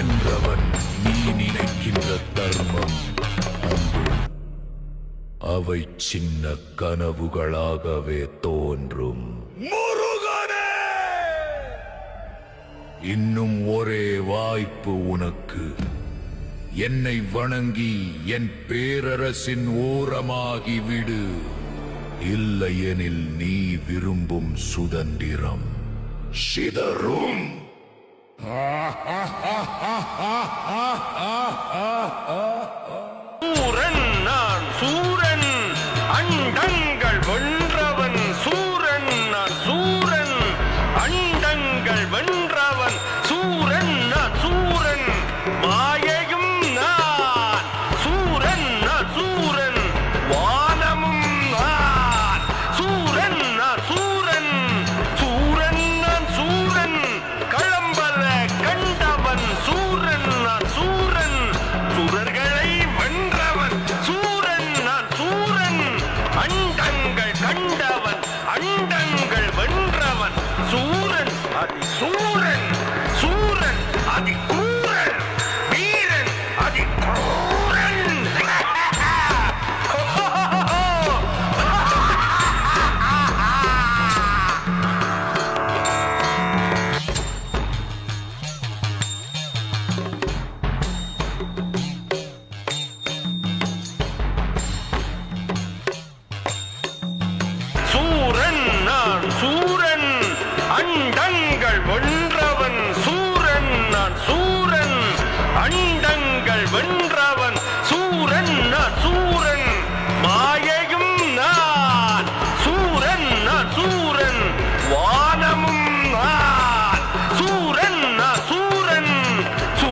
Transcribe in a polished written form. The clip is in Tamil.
வென்றவன் நீ நினைக்கின்ற தர்மம் அன்பு அவை சின்ன கனவுகளாகவே தோன்றும். முருகனே, இன்னும் ஒரே வாய்ப்பு உனக்கு. என்னை வணங்கி என் பேரரசின் ஓரமாகி விடு. இல்லையெனில் நீ விரும்பும் சுதந்திரம் சிதறும். சூரன் நான் சூரன், அண்டங்கள் வென்றவன் சூரன் நான் சூரன், அண்டங்கள் வென்றவன் சூரன் நான் சூரன், மாயையும் நான் சூரன் நான் சூரன், வானமும் நான் சூரன் நான் சூரன், சூரன் நான் சூரன், களம்பல கண்டவன் சூரன் நான் சூரன், சுரர்களை வென்றவன் சூரன் நான் சூரன், அண்டங்கள் கண்டவன் அண்டங்கள் வென்றவன் சூரன் அதி சூரன், சூரன் அதி கூரன், வீரன் அதி கூரன். சூரன் நான் சூரன், அண்டங்கள் வென்றவன் சூரன் நான் சூரன், அண்டங்கள் வென்ற